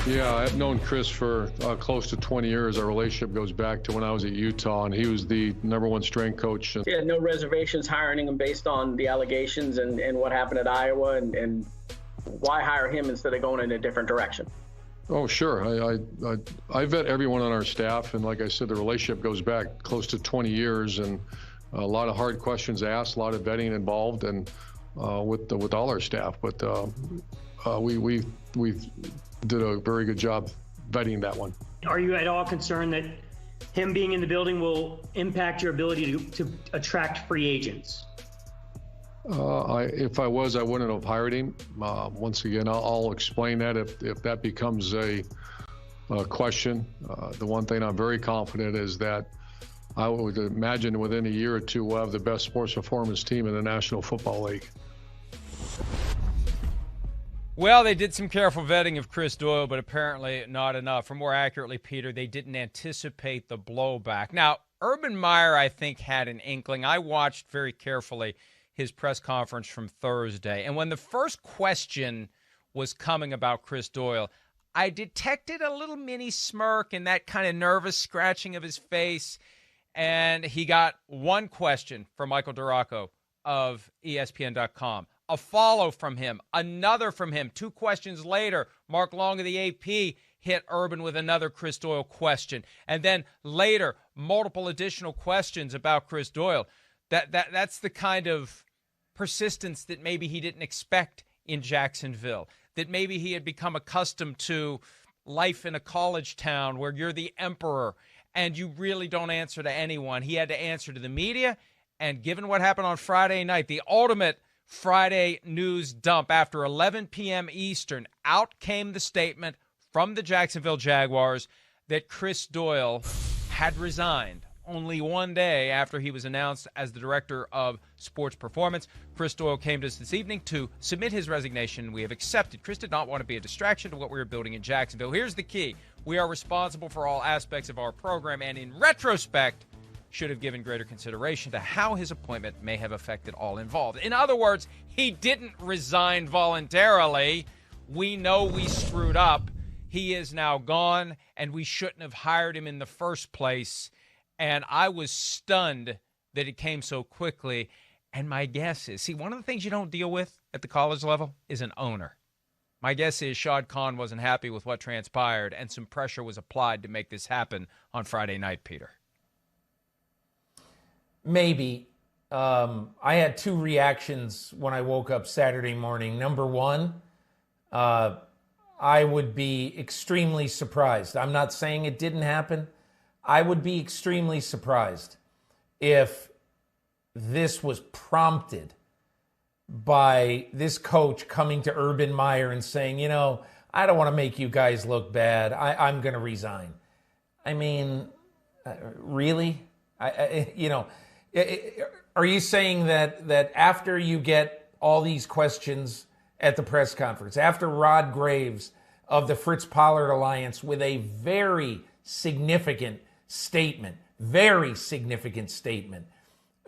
Yeah, I've known Chris for close to 20 years. Our relationship goes back to when I was at Utah, and he was the #1 strength coach. Yeah, no reservations hiring him based on the allegations and what happened at Iowa, and why hire him instead of going in a different direction? Oh, sure. I vet everyone on our staff, and like I said, the relationship goes back close to 20 years, and a lot of hard questions asked, a lot of vetting involved, and with all our staff. But we did a very good job vetting that one. Are you at all concerned that him being in the building will impact your ability to attract free agents? If I was, I wouldn't have hired him. Once again, I'll explain that if that becomes a question. The one thing I'm very confident is that I would imagine within a year or two we'll have the best sports performance team in the National Football League. Well, they did some careful vetting of Chris Doyle, but apparently not enough. Or more accurately, Peter, they didn't anticipate the blowback. Now, Urban Meyer, I think, had an inkling. I watched very carefully his press conference from Thursday. And when the first question was coming about Chris Doyle, I detected a little mini smirk and that kind of nervous scratching of his face. And he got one question from Michael Duraco of ESPN.com. A follow from him, another from him. 2 questions later, Mark Long of the AP hit Urban with another Chris Doyle question. And then later, multiple additional questions about Chris Doyle. That's the kind of persistence that maybe he didn't expect in Jacksonville, that maybe he had become accustomed to life in a college town where you're the emperor and you really don't answer to anyone. He had to answer to the media, and given what happened on Friday night, the ultimate Friday news dump after 11 p.m. Eastern, out came the statement from the Jacksonville Jaguars that Chris Doyle had resigned only one day after he was announced as the director of sports performance. Chris Doyle came to us this evening to submit his resignation. We have accepted. Chris did not want to be a distraction to what we were building in Jacksonville. Here's the key. We are responsible for all aspects of our program, and in retrospect, should have given greater consideration to how his appointment may have affected all involved. In other words, he didn't resign voluntarily. We know we screwed up. He is now gone, and we shouldn't have hired him in the first place. And I was stunned that it came so quickly. And my guess is, see, one of the things you don't deal with at the college level is an owner. My guess is Shad Khan wasn't happy with what transpired, and some pressure was applied to make this happen on Friday night, Peter. Maybe. I had 2 reactions when I woke up Saturday morning. Number one, I would be extremely surprised. I'm not saying it didn't happen. I would be extremely surprised if this was prompted by this coach coming to Urban Meyer and saying, you know, I don't want to make you guys look bad. I'm going to resign. I mean, really? Are you saying that after you get all these questions at the press conference, after Rod Graves of the Fritz Pollard Alliance with a very significant statement,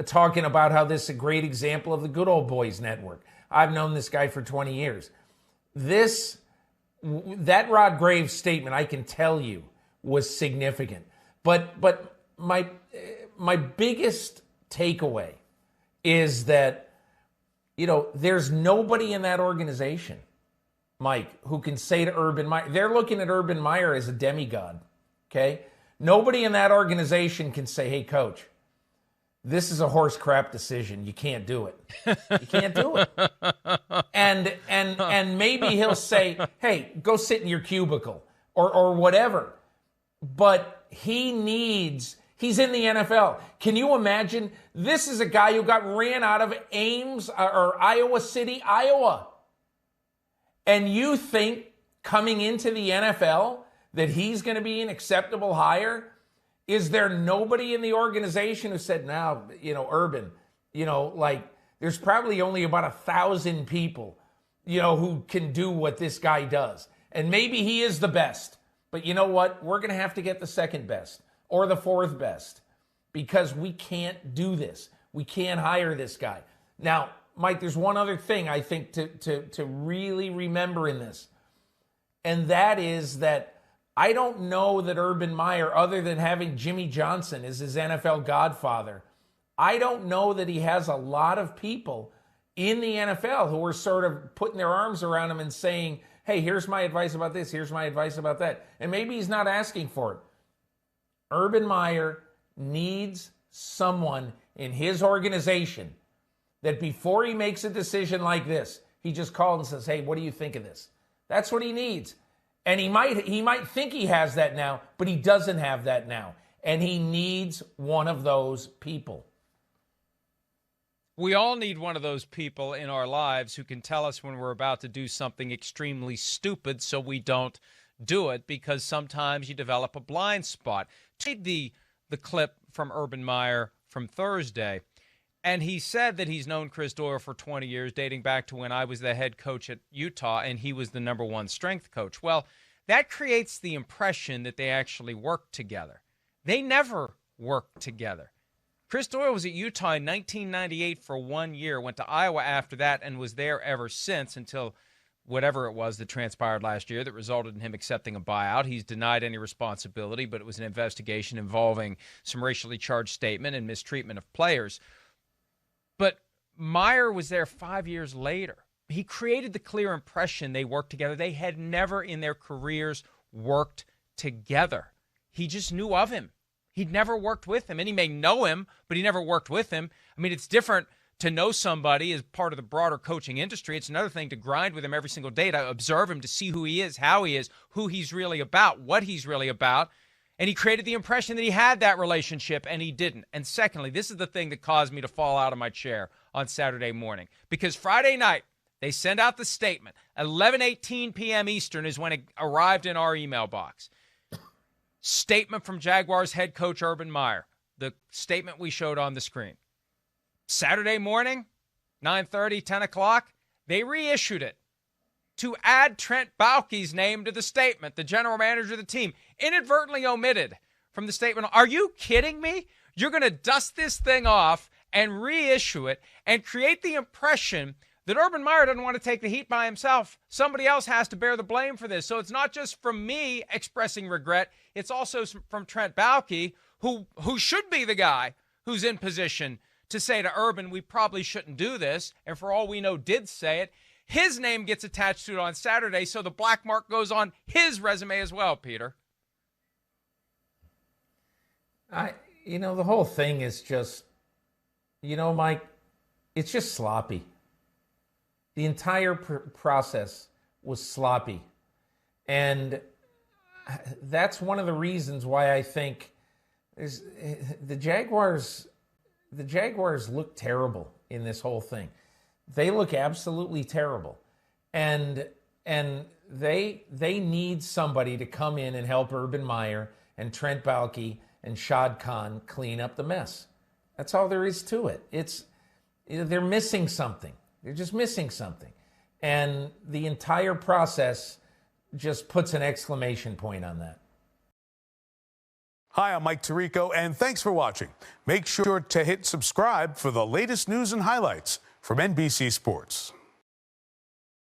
talking about how this is a great example of the good old boys network. I've known this guy for 20 years. That Rod Graves statement, I can tell you, was significant. But my biggest takeaway is that, you know, there's nobody in that organization, Mike, who can say to Urban Meyer, they're looking at Urban Meyer as a demigod, okay? Nobody in that organization can say, hey, coach, this is a horse crap decision. You can't do it. You can't do it. And maybe he'll say, hey, go sit in your cubicle or whatever. But he's in the NFL. Can you imagine? This is a guy who got ran out of Ames or Iowa City, Iowa. And you think coming into the NFL that he's going to be an acceptable hire? Is there nobody in the organization who said, now, you know, Urban, you know, like there's probably only about 1,000 people, you know, who can do what this guy does. And maybe he is the best. But you know what? We're going to have to get the second best or the fourth best because we can't do this. We can't hire this guy. Now, Mike, there's one other thing I think to really remember in this. And that is that I don't know that Urban Meyer, other than having Jimmy Johnson as his NFL godfather, I don't know that he has a lot of people in the NFL who are sort of putting their arms around him and saying, hey, here's my advice about this, here's my advice about that. And maybe he's not asking for it. Urban Meyer needs someone in his organization that before he makes a decision like this, he just calls and says, hey, what do you think of this? That's what he needs. And he might think he has that now, but he doesn't have that now. And he needs one of those people. We all need one of those people in our lives who can tell us when we're about to do something extremely stupid so we don't do it, because sometimes you develop a blind spot. Take the clip from Urban Meyer from Thursday. And he said that he's known Chris Doyle for 20 years, dating back to when I was the head coach at Utah, and he was the #1 strength coach. Well, that creates the impression that they actually worked together. They never worked together. Chris Doyle was at Utah in 1998 for 1 year, went to Iowa after that, and was there ever since until whatever it was that transpired last year that resulted in him accepting a buyout. He's denied any responsibility, but it was an investigation involving some racially charged statement and mistreatment of players. But Meyer was there 5 years later. He created the clear impression they worked together. They had never in their careers worked together. He just knew of him. He'd never worked with him. And he may know him, but he never worked with him. I mean, it's different to know somebody as part of the broader coaching industry. It's another thing to grind with him every single day, to observe him, to see who he is, how he is, who he's really about, what he's really about. And he created the impression that he had that relationship, and he didn't. And secondly, this is the thing that caused me to fall out of my chair on Saturday morning. Because Friday night, they send out the statement. 11:18 p.m. Eastern is when it arrived in our email box. Statement from Jaguars head coach Urban Meyer. The statement we showed on the screen. Saturday morning, 9:30, 10 o'clock, they reissued it to add Trent Baalke's name to the statement, the general manager of the team, inadvertently omitted from the statement. Are you kidding me? You're going to dust this thing off and reissue it and create the impression that Urban Meyer doesn't want to take the heat by himself. Somebody else has to bear the blame for this. So it's not just from me expressing regret. It's also from Trent Baalke, who should be the guy who's in position to say to Urban, we probably shouldn't do this, and for all we know did say it. His name gets attached to it on Saturday, so the black mark goes on his resume as well, Peter. The whole thing is just, Mike, it's just sloppy. The entire process was sloppy. And that's one of the reasons why I think the Jaguars look terrible in this whole thing. They look absolutely terrible. And they need somebody to come in and help Urban Meyer and Trent Baalke and Shad Khan clean up the mess. That's all there is to it. They're missing something. They're just missing something. And the entire process just puts an exclamation point on that. Hi, I'm Mike Tirico, and thanks for watching. Make sure to hit subscribe for the latest news and highlights from NBC Sports.